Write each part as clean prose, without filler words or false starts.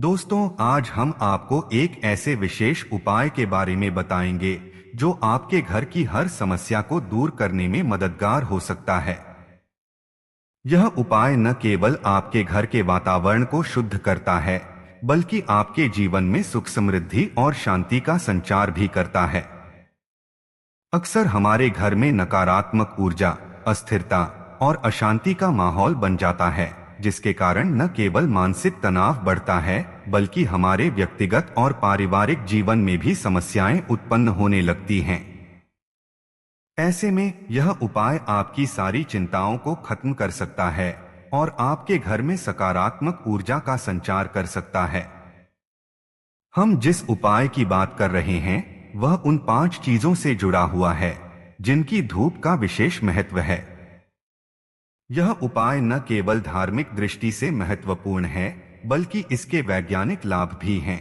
दोस्तों, आज हम आपको एक ऐसे विशेष उपाय के बारे में बताएंगे जो आपके घर की हर समस्या को दूर करने में मददगार हो सकता है। यह उपाय न केवल आपके घर के वातावरण को शुद्ध करता है, बल्कि आपके जीवन में सुख समृद्धि और शांति का संचार भी करता है। अक्सर हमारे घर में नकारात्मक ऊर्जा, अस्थिरता और अशांति का माहौल बन जाता है, जिसके कारण न केवल मानसिक तनाव बढ़ता है, बल्कि हमारे व्यक्तिगत और पारिवारिक जीवन में भी समस्याएं उत्पन्न होने लगती हैं। ऐसे में यह उपाय आपकी सारी चिंताओं को खत्म कर सकता है और आपके घर में सकारात्मक ऊर्जा का संचार कर सकता है। हम जिस उपाय की बात कर रहे हैं वह उन 5 चीजों से जुड़ा हुआ है जिनकी धूप का विशेष महत्व है। यह उपाय न केवल धार्मिक दृष्टि से महत्वपूर्ण है, बल्कि इसके वैज्ञानिक लाभ भी हैं।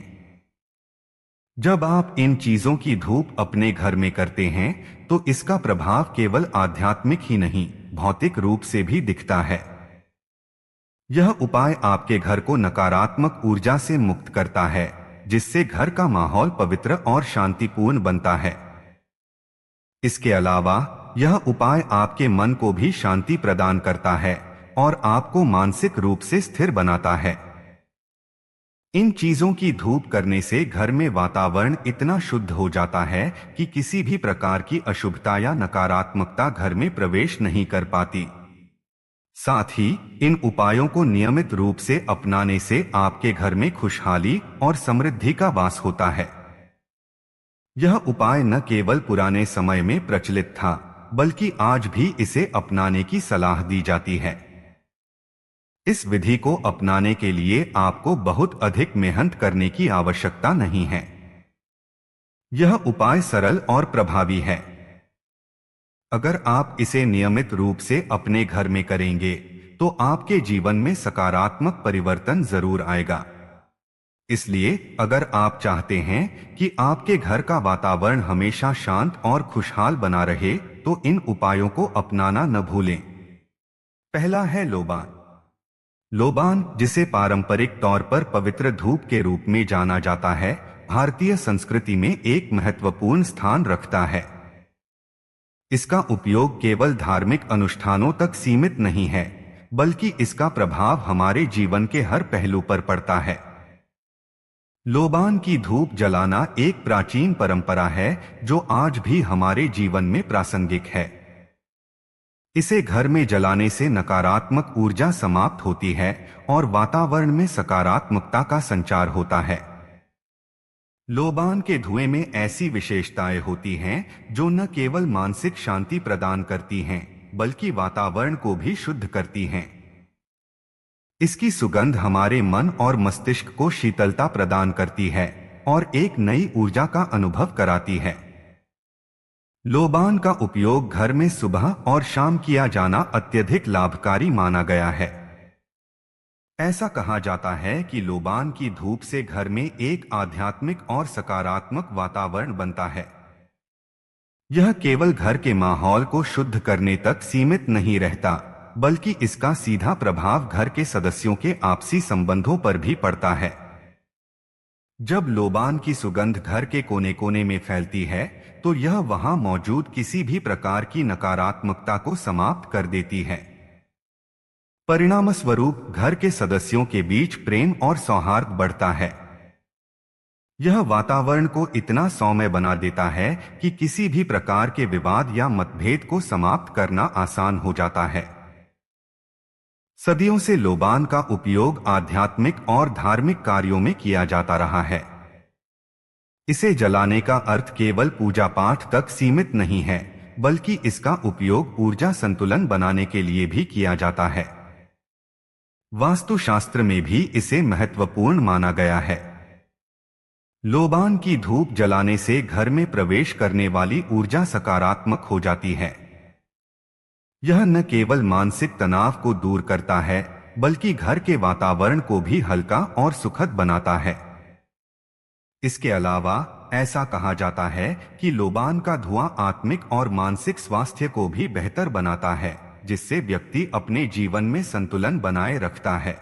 जब आप इन चीजों की धूप अपने घर में करते हैं, तो इसका प्रभाव केवल आध्यात्मिक ही नहीं, भौतिक रूप से भी दिखता है। यह उपाय आपके घर को नकारात्मक ऊर्जा से मुक्त करता है, जिससे घर का माहौल पवित्र और शांतिपूर्ण बनता है। इसके अलावा यह उपाय आपके मन को भी शांति प्रदान करता है और आपको मानसिक रूप से स्थिर बनाता है। इन चीजों की धूप करने से घर में वातावरण इतना शुद्ध हो जाता है कि किसी भी प्रकार की अशुभता या नकारात्मकता घर में प्रवेश नहीं कर पाती। साथ ही इन उपायों को नियमित रूप से अपनाने से आपके घर में खुशहाली और समृद्धि का वास होता है। यह उपाय न केवल पुराने समय में प्रचलित था, बल्कि आज भी इसे अपनाने की सलाह दी जाती है। इस विधि को अपनाने के लिए आपको बहुत अधिक मेहनत करने की आवश्यकता नहीं है। यह उपाय सरल और प्रभावी है। अगर आप इसे नियमित रूप से अपने घर में करेंगे, तो आपके जीवन में सकारात्मक परिवर्तन जरूर आएगा। इसलिए अगर आप चाहते हैं कि आपके घर का वातावरण हमेशा शांत और खुशहाल बना रहे, तो इन उपायों को अपनाना न भूलें। पहला है लोबान। लोबान, जिसे पारंपरिक तौर पर पवित्र धूप के रूप में जाना जाता है, भारतीय संस्कृति में एक महत्वपूर्ण स्थान रखता है। इसका उपयोग केवल धार्मिक अनुष्ठानों तक सीमित नहीं है, बल्कि इसका प्रभाव हमारे जीवन के हर पहलू पर पड़ता है। लोबान की धूप जलाना एक प्राचीन परंपरा है जो आज भी हमारे जीवन में प्रासंगिक है। इसे घर में जलाने से नकारात्मक ऊर्जा समाप्त होती है और वातावरण में सकारात्मकता का संचार होता है। लोबान के धुएं में ऐसी विशेषताएं होती हैं जो न केवल मानसिक शांति प्रदान करती हैं, बल्कि वातावरण को भी शुद्ध करती हैं। इसकी सुगंध हमारे मन और मस्तिष्क को शीतलता प्रदान करती है और एक नई ऊर्जा का अनुभव कराती है। लोबान का उपयोग घर में सुबह और शाम किया जाना अत्यधिक लाभकारी माना गया है। ऐसा कहा जाता है कि लोबान की धूप से घर में एक आध्यात्मिक और सकारात्मक वातावरण बनता है। यह केवल घर के माहौल को शुद्ध करने तक सीमित नहीं रहता, बल्कि इसका सीधा प्रभाव घर के सदस्यों के आपसी संबंधों पर भी पड़ता है। जब लोबान की सुगंध घर के कोने कोने में फैलती है, तो यह वहां मौजूद किसी भी प्रकार की नकारात्मकता को समाप्त कर देती है। परिणामस्वरूप घर के सदस्यों के बीच प्रेम और सौहार्द बढ़ता है। यह वातावरण को इतना सौम्य बना देता है कि किसी भी प्रकार के विवाद या मतभेद को समाप्त करना आसान हो जाता है। सदियों से लोबान का उपयोग आध्यात्मिक और धार्मिक कार्यों में किया जाता रहा है। इसे जलाने का अर्थ केवल पूजा पाठ तक सीमित नहीं है, बल्कि इसका उपयोग ऊर्जा संतुलन बनाने के लिए भी किया जाता है। वास्तुशास्त्र में भी इसे महत्वपूर्ण माना गया है। लोबान की धूप जलाने से घर में प्रवेश करने वाली ऊर्जा सकारात्मक हो जाती है। यह न केवल मानसिक तनाव को दूर करता है, बल्कि घर के वातावरण को भी हल्का और सुखद बनाता है। इसके अलावा ऐसा कहा जाता है कि लोबान का धुआं आत्मिक और मानसिक स्वास्थ्य को भी बेहतर बनाता है, जिससे व्यक्ति अपने जीवन में संतुलन बनाए रखता है।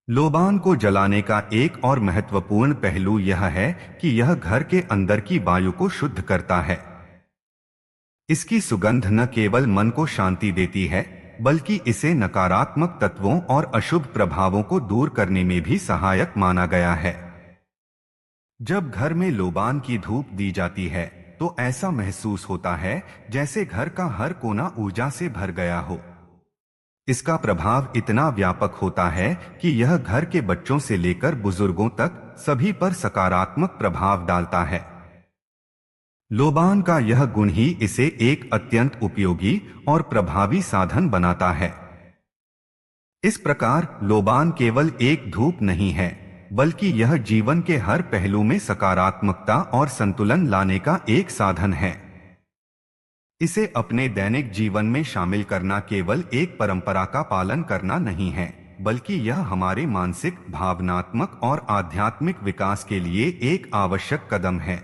लोबान को जलाने का एक और महत्वपूर्ण पहलू यह है कि यह घर के अंदर की वायु को शुद्ध करता है। इसकी सुगंध न केवल मन को शांति देती है, बल्कि इसे नकारात्मक तत्वों और अशुभ प्रभावों को दूर करने में भी सहायक माना गया है। जब घर में लोबान की धूप दी जाती है, तो ऐसा महसूस होता है जैसे घर का हर कोना ऊर्जा से भर गया हो। इसका प्रभाव इतना व्यापक होता है कि यह घर के बच्चों से लेकर बुजुर्गों तक सभी पर सकारात्मक प्रभाव डालता है। लोबान का यह गुण ही इसे एक अत्यंत उपयोगी और प्रभावी साधन बनाता है। इस प्रकार लोबान केवल एक धूप नहीं है, बल्कि यह जीवन के हर पहलू में सकारात्मकता और संतुलन लाने का एक साधन है। इसे अपने दैनिक जीवन में शामिल करना केवल एक परंपरा का पालन करना नहीं है, बल्कि यह हमारे मानसिक, भावनात्मक और आध्यात्मिक विकास के लिए एक आवश्यक कदम है।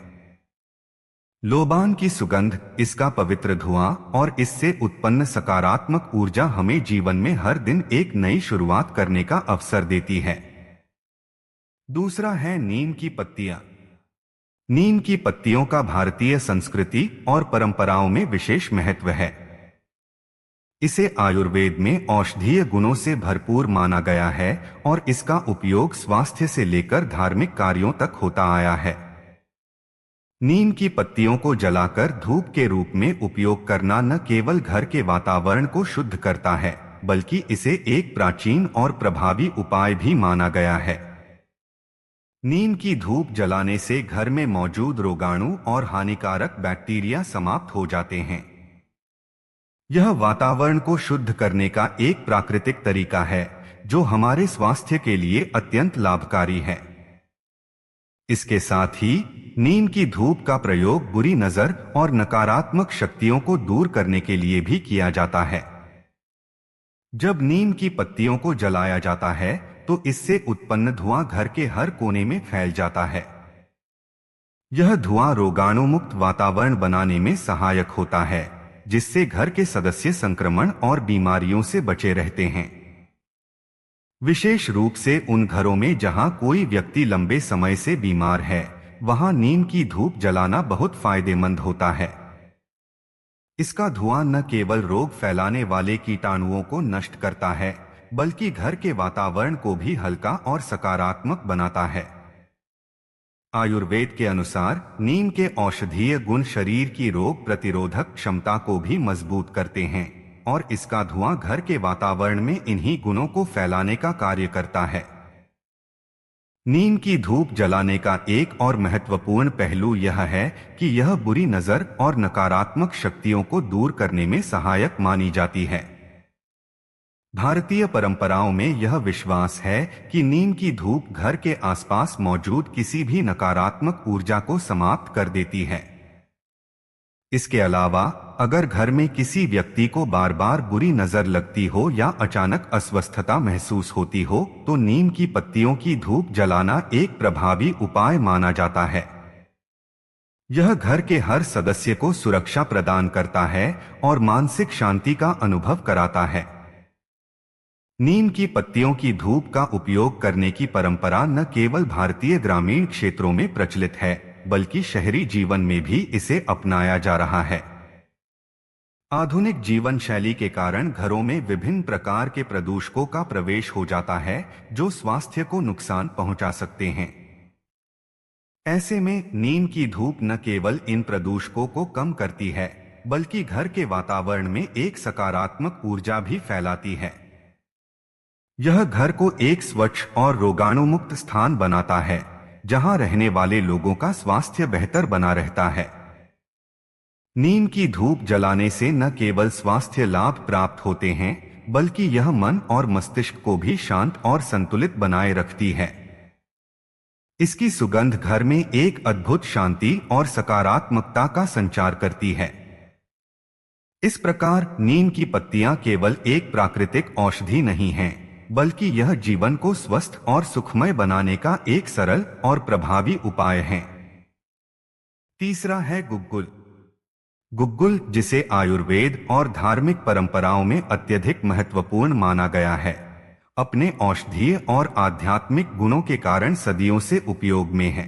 लोबान की सुगंध, इसका पवित्र धुआं और इससे उत्पन्न सकारात्मक ऊर्जा हमें जीवन में हर दिन एक नई शुरुआत करने का अवसर देती है। दूसरा है नीम की पत्तियां। नीम की पत्तियों का भारतीय संस्कृति और परंपराओं में विशेष महत्व है। इसे आयुर्वेद में औषधीय गुणों से भरपूर माना गया है और इसका उपयोग स्वास्थ्य से लेकर धार्मिक कार्यों तक होता आया है। नीम की पत्तियों को जलाकर धूप के रूप में उपयोग करना न केवल घर के वातावरण को शुद्ध करता है, बल्कि इसे एक प्राचीन और प्रभावी उपाय भी माना गया है। नीम की धूप जलाने से घर में मौजूद रोगाणु और हानिकारक बैक्टीरिया समाप्त हो जाते हैं। यह वातावरण को शुद्ध करने का एक प्राकृतिक तरीका है, जो हमारे स्वास्थ्य के लिए अत्यंत लाभकारी है। इसके साथ ही नीम की धूप का प्रयोग बुरी नजर और नकारात्मक शक्तियों को दूर करने के लिए भी किया जाता है। जब नीम की पत्तियों को जलाया जाता है, तो इससे उत्पन्न धुआं घर के हर कोने में फैल जाता है। यह धुआं रोगाणु मुक्त वातावरण बनाने में सहायक होता है, जिससे घर के सदस्य संक्रमण और बीमारियों से बचे रहते हैं। विशेष रूप से उन घरों में जहां कोई व्यक्ति लंबे समय से बीमार है, वहां नीम की धूप जलाना बहुत फायदेमंद होता है। इसका धुआं न केवल रोग फैलाने वाले कीटाणुओं को नष्ट करता है, बल्कि घर के वातावरण को भी हल्का और सकारात्मक बनाता है। आयुर्वेद के अनुसार नीम के औषधीय गुण शरीर की रोग प्रतिरोधक क्षमता को भी मजबूत करते हैं और इसका धुआं घर के वातावरण में इन्हीं गुणों को फैलाने का कार्य करता है। नीम की धूप जलाने का एक और महत्वपूर्ण पहलू यह है कि यह बुरी नजर और नकारात्मक शक्तियों को दूर करने में सहायक मानी जाती है। भारतीय परंपराओं में यह विश्वास है कि नीम की धूप घर के आसपास मौजूद किसी भी नकारात्मक ऊर्जा को समाप्त कर देती है। इसके अलावा अगर घर में किसी व्यक्ति को बार बार बुरी नजर लगती हो या अचानक अस्वस्थता महसूस होती हो, तो नीम की पत्तियों की धूप जलाना एक प्रभावी उपाय माना जाता है। यह घर के हर सदस्य को सुरक्षा प्रदान करता है और मानसिक शांति का अनुभव कराता है। नीम की पत्तियों की धूप का उपयोग करने की परंपरा न केवल भारतीय ग्रामीण क्षेत्रों में प्रचलित है, बल्कि शहरी जीवन में भी इसे अपनाया जा रहा है। आधुनिक जीवन शैली के कारण घरों में विभिन्न प्रकार के प्रदूषकों का प्रवेश हो जाता है, जो स्वास्थ्य को नुकसान पहुंचा सकते हैं। ऐसे में नीम की धूप न केवल इन प्रदूषकों को कम करती है, बल्कि घर के वातावरण में एक सकारात्मक ऊर्जा भी फैलाती है। यह घर को एक स्वच्छ और रोगाणु मुक्त स्थान बनाता है, जहां रहने वाले लोगों का स्वास्थ्य बेहतर बना रहता है। नीम की धूप जलाने से न केवल स्वास्थ्य लाभ प्राप्त होते हैं, बल्कि यह मन और मस्तिष्क को भी शांत और संतुलित बनाए रखती है। इसकी सुगंध घर में एक अद्भुत शांति और सकारात्मकता का संचार करती है। इस प्रकार नीम की पत्तियां केवल एक प्राकृतिक औषधि नहीं हैं, बल्कि यह जीवन को स्वस्थ और सुखमय बनाने का एक सरल और प्रभावी उपाय है। तीसरा है गुग्गुल। गुग्गुल, जिसे आयुर्वेद और धार्मिक परंपराओं में अत्यधिक महत्वपूर्ण माना गया है, अपने औषधीय और आध्यात्मिक गुणों के कारण सदियों से उपयोग में है।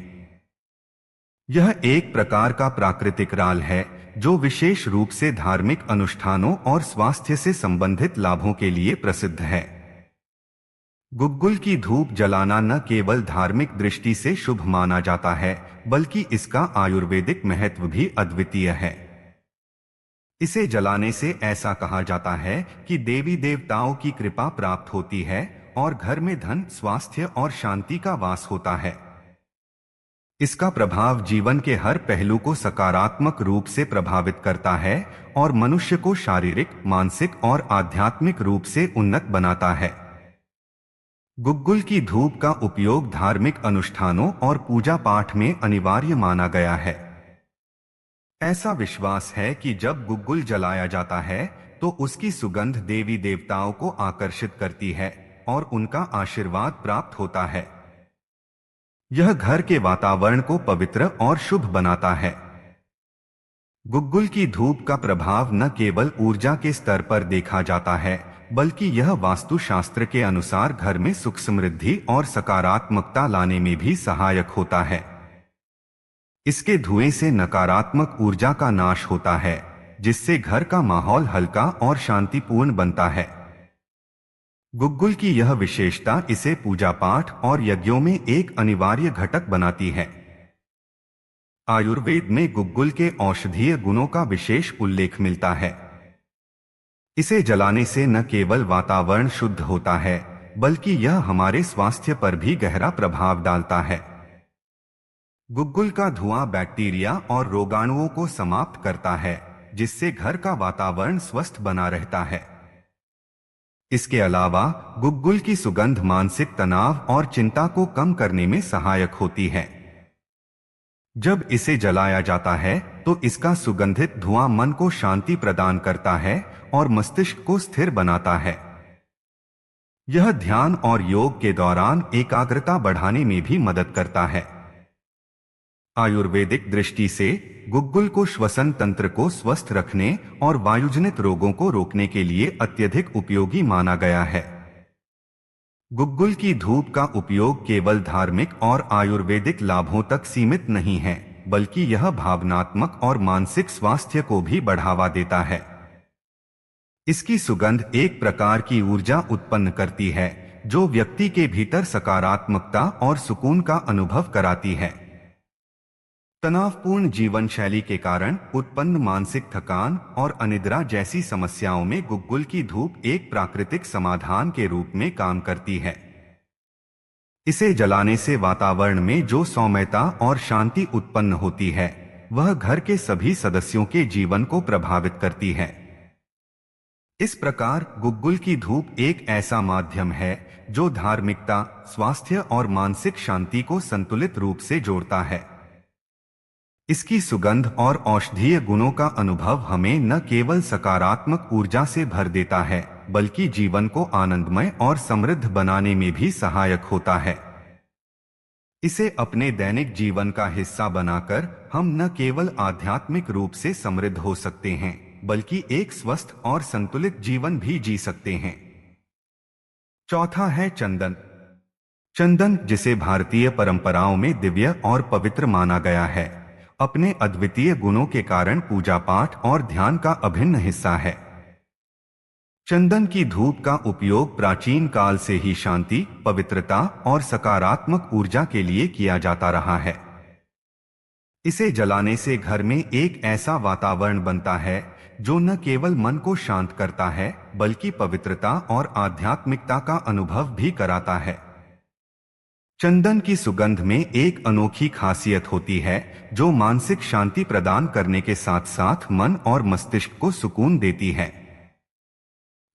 यह एक प्रकार का प्राकृतिक राल है जो विशेष रूप से धार्मिक अनुष्ठानों और स्वास्थ्य से संबंधित लाभों के लिए प्रसिद्ध है। गुग्गुल की धूप जलाना न केवल धार्मिक दृष्टि से शुभ माना जाता है, बल्कि इसका आयुर्वेदिक महत्व भी अद्वितीय है। इसे जलाने से ऐसा कहा जाता है कि देवी देवताओं की कृपा प्राप्त होती है और घर में धन, स्वास्थ्य और शांति का वास होता है। इसका प्रभाव जीवन के हर पहलू को सकारात्मक रूप से प्रभावित करता है और मनुष्य को शारीरिक, मानसिक और आध्यात्मिक रूप से उन्नत बनाता है। गुग्गुल की धूप का उपयोग धार्मिक अनुष्ठानों और पूजा पाठ में अनिवार्य माना गया है। ऐसा विश्वास है कि जब गुग्गुल जलाया जाता है तो उसकी सुगंध देवी देवताओं को आकर्षित करती है और उनका आशीर्वाद प्राप्त होता है। यह घर के वातावरण को पवित्र और शुभ बनाता है। गुग्गुल की धूप का प्रभाव न केवल ऊर्जा के स्तर पर देखा जाता है, बल्कि यह वास्तुशास्त्र के अनुसार घर में सुख, समृद्धि और सकारात्मकता लाने में भी सहायक होता है। इसके धुएं से नकारात्मक ऊर्जा का नाश होता है, जिससे घर का माहौल हल्का और शांतिपूर्ण बनता है। गुग्गुल की यह विशेषता इसे पूजा पाठ और यज्ञों में एक अनिवार्य घटक बनाती है। आयुर्वेद में गुग्गुल के औषधीय गुणों का विशेष उल्लेख मिलता है। इसे जलाने से न केवल वातावरण शुद्ध होता है, बल्कि यह हमारे स्वास्थ्य पर भी गहरा प्रभाव डालता है। गुग्गुल का धुआं बैक्टीरिया और रोगाणुओं को समाप्त करता है, जिससे घर का वातावरण स्वस्थ बना रहता है। इसके अलावा गुग्गुल की सुगंध मानसिक तनाव और चिंता को कम करने में सहायक होती है। जब इसे जलाया जाता है तो इसका सुगंधित धुआं मन को शांति प्रदान करता है और मस्तिष्क को स्थिर बनाता है। यह ध्यान और योग के दौरान एकाग्रता बढ़ाने में भी मदद करता है। आयुर्वेदिक दृष्टि से गुग्गुल को श्वसन तंत्र को स्वस्थ रखने और वायुजनित रोगों को रोकने के लिए अत्यधिक उपयोगी माना गया है। गुग्गुल की धूप का उपयोग केवल धार्मिक और आयुर्वेदिक लाभों तक सीमित नहीं है, बल्कि यह भावनात्मक और मानसिक स्वास्थ्य को भी बढ़ावा देता है। इसकी सुगंध एक प्रकार की ऊर्जा उत्पन्न करती है, जो व्यक्ति के भीतर सकारात्मकता और सुकून का अनुभव कराती है। तनावपूर्ण जीवन शैली के कारण उत्पन्न मानसिक थकान और अनिद्रा जैसी समस्याओं में गुग्गुल की धूप एक प्राकृतिक समाधान के रूप में काम करती है। इसे जलाने से वातावरण में जो सौम्यता और शांति उत्पन्न होती है, वह घर के सभी सदस्यों के जीवन को प्रभावित करती है। इस प्रकार गुग्गुल की धूप एक ऐसा माध्यम है जो धार्मिकता, स्वास्थ्य और मानसिक शांति को संतुलित रूप से जोड़ता है। इसकी सुगंध और औषधीय गुणों का अनुभव हमें न केवल सकारात्मक ऊर्जा से भर देता है, बल्कि जीवन को आनंदमय और समृद्ध बनाने में भी सहायक होता है। इसे अपने दैनिक जीवन का हिस्सा बनाकर हम न केवल आध्यात्मिक रूप से समृद्ध हो सकते हैं, बल्कि एक स्वस्थ और संतुलित जीवन भी जी सकते हैं। चौथा है चंदन। चंदन, जिसे भारतीय परंपराओं में दिव्य और पवित्र माना गया है, अपने अद्वितीय गुणों के कारण पूजा पाठ और ध्यान का अभिन्न हिस्सा है। चंदन की धूप का उपयोग प्राचीन काल से ही शांति, पवित्रता और सकारात्मक ऊर्जा के लिए किया जाता रहा है। इसे जलाने से घर में एक ऐसा वातावरण बनता है जो न केवल मन को शांत करता है, बल्कि पवित्रता और आध्यात्मिकता का अनुभव भी कराता है। चंदन की सुगंध में एक अनोखी खासियत होती है जो मानसिक शांति प्रदान करने के साथ साथ मन और मस्तिष्क को सुकून देती है।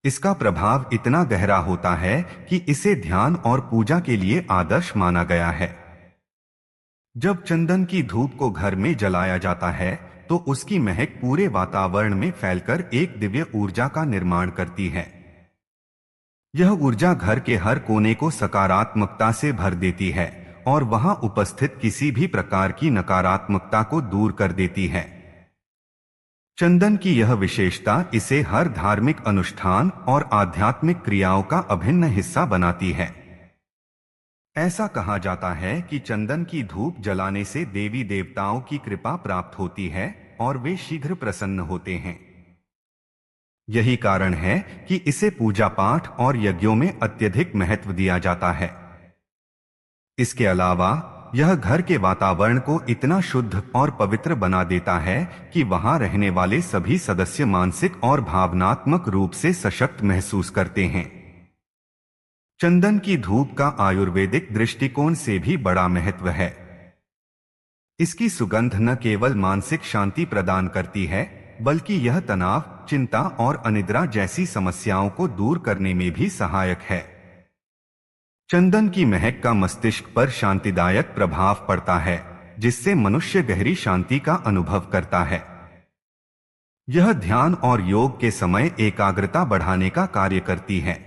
इसका प्रभाव इतना गहरा होता है कि इसे ध्यान और पूजा के लिए आदर्श माना गया है। जब चंदन की धूप को घर में जलाया जाता है तो उसकी महक पूरे वातावरण में फैलकर एक दिव्य ऊर्जा का निर्माण करती है। यह ऊर्जा घर के हर कोने को सकारात्मकता से भर देती है और वहां उपस्थित किसी भी प्रकार की नकारात्मकता को दूर कर देती है। चंदन की यह विशेषता इसे हर धार्मिक अनुष्ठान और आध्यात्मिक क्रियाओं का अभिन्न हिस्सा बनाती है। ऐसा कहा जाता है कि चंदन की धूप जलाने से देवी देवताओं की कृपा प्राप्त होती है और वे शीघ्र प्रसन्न होते हैं। यही कारण है कि इसे पूजा पाठ और यज्ञों में अत्यधिक महत्व दिया जाता है। इसके अलावा यह घर के वातावरण को इतना शुद्ध और पवित्र बना देता है कि वहां रहने वाले सभी सदस्य मानसिक और भावनात्मक रूप से सशक्त महसूस करते हैं। चंदन की धूप का आयुर्वेदिक दृष्टिकोण से भी बड़ा महत्व है। इसकी सुगंध न केवल मानसिक शांति प्रदान करती है, बल्कि यह तनाव, चिंता और अनिद्रा जैसी समस्याओं को दूर करने में भी सहायक है। चंदन की महक का मस्तिष्क पर शांतिदायक प्रभाव पड़ता है, जिससे मनुष्य गहरी शांति का अनुभव करता है। यह ध्यान और योग के समय एकाग्रता बढ़ाने का कार्य करती है।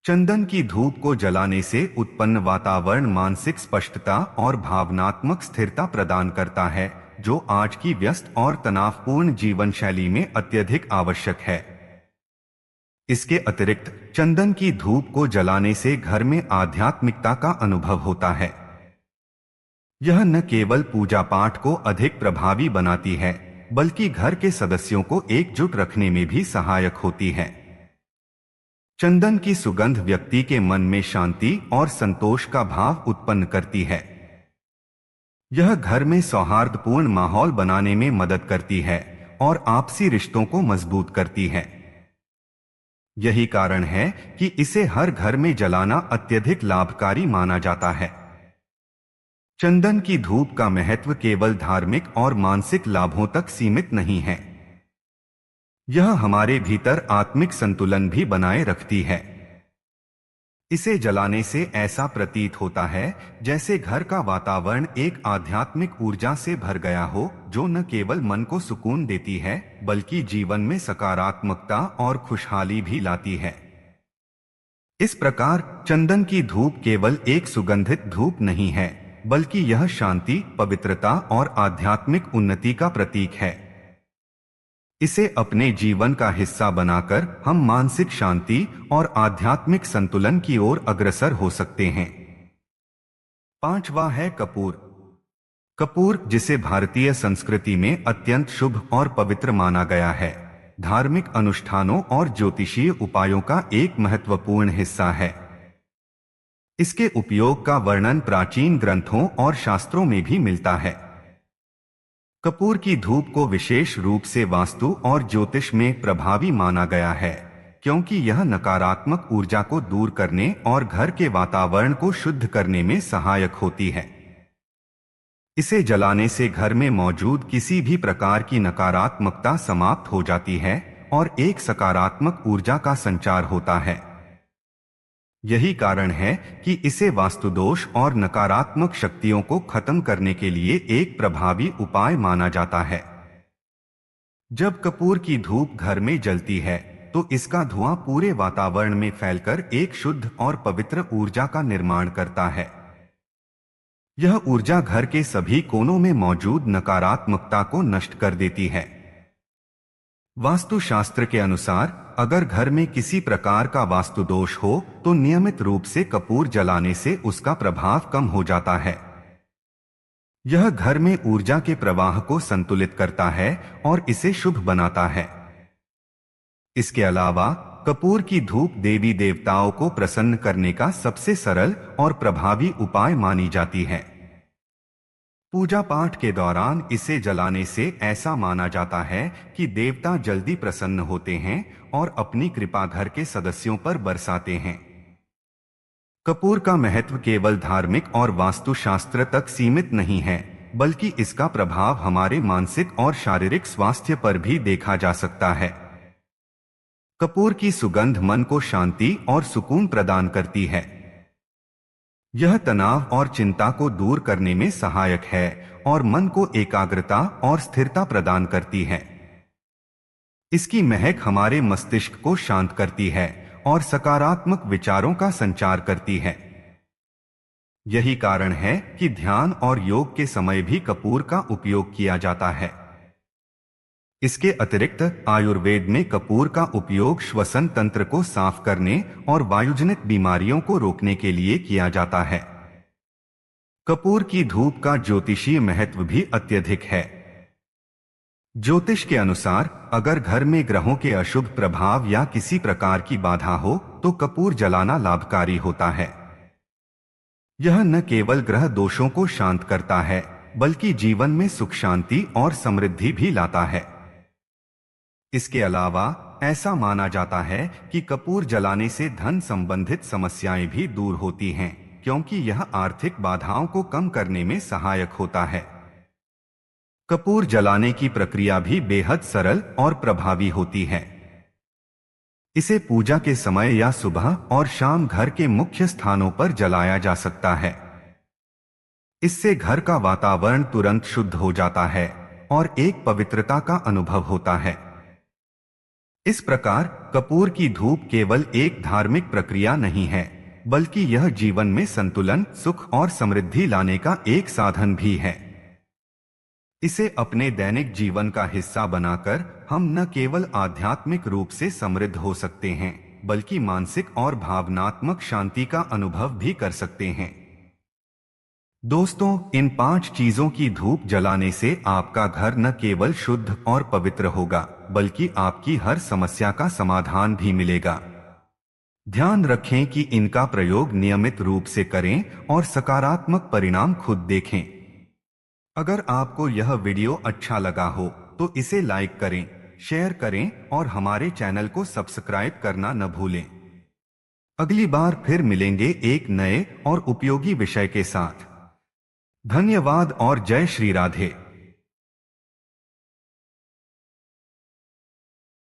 चंदन की धूप को जलाने से उत्पन्न वातावरण मानसिक स्पष्टता और भावनात्मक स्थिरता प्रदान करता है, जो आज की व्यस्त और तनावपूर्ण जीवन शैली में अत्यधिक आवश्यक है। इसके अतिरिक्त चंदन की धूप को जलाने से घर में आध्यात्मिकता का अनुभव होता है। यह न केवल पूजा पाठ को अधिक प्रभावी बनाती है, बल्कि घर के सदस्यों को एकजुट रखने में भी सहायक होती है। चंदन की सुगंध व्यक्ति के मन में शांति और संतोष का भाव उत्पन्न करती है। यह घर में सौहार्दपूर्ण माहौल बनाने में मदद करती है और आपसी रिश्तों को मजबूत करती है। यही कारण है कि इसे हर घर में जलाना अत्यधिक लाभकारी माना जाता है। चंदन की धूप का महत्व केवल धार्मिक और मानसिक लाभों तक सीमित नहीं है। यह हमारे भीतर आत्मिक संतुलन भी बनाए रखती है। इसे जलाने से ऐसा प्रतीत होता है जैसे घर का वातावरण एक आध्यात्मिक ऊर्जा से भर गया हो, जो न केवल मन को सुकून देती है, बल्कि जीवन में सकारात्मकता और खुशहाली भी लाती है। इस प्रकार चंदन की धूप केवल एक सुगंधित धूप नहीं है, बल्कि यह शांति, पवित्रता और आध्यात्मिक उन्नति का प्रतीक है। इसे अपने जीवन का हिस्सा बनाकर हम मानसिक शांति और आध्यात्मिक संतुलन की ओर अग्रसर हो सकते हैं। पांचवा है कपूर। कपूर, जिसे भारतीय संस्कृति में अत्यंत शुभ और पवित्र माना गया है, धार्मिक अनुष्ठानों और ज्योतिषीय उपायों का एक महत्वपूर्ण हिस्सा है। इसके उपयोग का वर्णन प्राचीन ग्रंथों और शास्त्रों में भी मिलता है। कपूर की धूप को विशेष रूप से वास्तु और ज्योतिष में प्रभावी माना गया है, क्योंकि यह नकारात्मक ऊर्जा को दूर करने और घर के वातावरण को शुद्ध करने में सहायक होती है। इसे जलाने से घर में मौजूद किसी भी प्रकार की नकारात्मकता समाप्त हो जाती है और एक सकारात्मक ऊर्जा का संचार होता है। यही कारण है कि इसे वास्तुदोष और नकारात्मक शक्तियों को खत्म करने के लिए एक प्रभावी उपाय माना जाता है। जब कपूर की धूप घर में जलती है, तो इसका धुआं पूरे वातावरण में फैलकर एक शुद्ध और पवित्र ऊर्जा का निर्माण करता है। यह ऊर्जा घर के सभी कोनों में मौजूद नकारात्मकता को नष्ट कर देती है। वास्तुशास्त्र के अनुसार अगर घर में किसी प्रकार का वास्तु दोष हो, तो नियमित रूप से कपूर जलाने से उसका प्रभाव कम हो जाता है। यह घर में ऊर्जा के प्रवाह को संतुलित करता है और इसे शुभ बनाता है। इसके अलावा कपूर की धूप देवी देवताओं को प्रसन्न करने का सबसे सरल और प्रभावी उपाय मानी जाती है। पूजा पाठ के दौरान इसे जलाने से ऐसा माना जाता है कि देवता जल्दी प्रसन्न होते हैं और अपनी कृपा घर के सदस्यों पर बरसाते हैं। कपूर का महत्व केवल धार्मिक और वास्तुशास्त्र तक सीमित नहीं है, बल्कि इसका प्रभाव हमारे मानसिक और शारीरिक स्वास्थ्य पर भी देखा जा सकता है। कपूर की सुगंध मन को शांति और सुकून प्रदान करती है। यह तनाव और चिंता को दूर करने में सहायक है और मन को एकाग्रता और स्थिरता प्रदान करती है। इसकी महक हमारे मस्तिष्क को शांत करती है और सकारात्मक विचारों का संचार करती है। यही कारण है कि ध्यान और योग के समय भी कपूर का उपयोग किया जाता है। इसके अतिरिक्त आयुर्वेद में कपूर का उपयोग श्वसन तंत्र को साफ करने और वायुजनित बीमारियों को रोकने के लिए किया जाता है। कपूर की धूप का ज्योतिषीय महत्व भी अत्यधिक है। ज्योतिष के अनुसार अगर घर में ग्रहों के अशुभ प्रभाव या किसी प्रकार की बाधा हो तो कपूर जलाना लाभकारी होता है। यह न केवल ग्रह दोषों को शांत करता है बल्कि जीवन में सुख शांति और समृद्धि भी लाता है। इसके अलावा ऐसा माना जाता है कि कपूर जलाने से धन संबंधित समस्याएं भी दूर होती हैं, क्योंकि यह आर्थिक बाधाओं को कम करने में सहायक होता है। कपूर जलाने की प्रक्रिया भी बेहद सरल और प्रभावी होती है। इसे पूजा के समय या सुबह और शाम घर के मुख्य स्थानों पर जलाया जा सकता है। इससे घर का वातावरण तुरंत शुद्ध हो जाता है और एक पवित्रता का अनुभव होता है। इस प्रकार कपूर की धूप केवल एक धार्मिक प्रक्रिया नहीं है, बल्कि यह जीवन में संतुलन, सुख और समृद्धि लाने का एक साधन भी है। इसे अपने दैनिक जीवन का हिस्सा बनाकर हम न केवल आध्यात्मिक रूप से समृद्ध हो सकते हैं, बल्कि मानसिक और भावनात्मक शांति का अनुभव भी कर सकते हैं। दोस्तों, इन 5 चीजों की धूप जलाने से आपका घर न केवल शुद्ध और पवित्र होगा, बल्कि आपकी हर समस्या का समाधान भी मिलेगा। ध्यान रखें कि इनका प्रयोग नियमित रूप से करें और सकारात्मक परिणाम खुद देखें। अगर आपको यह वीडियो अच्छा लगा हो तो इसे लाइक करें, शेयर करें और हमारे चैनल को सब्सक्राइब करना न भूलें। अगली बार फिर मिलेंगे एक नए और उपयोगी विषय के साथ। धन्यवाद और जय श्री राधे।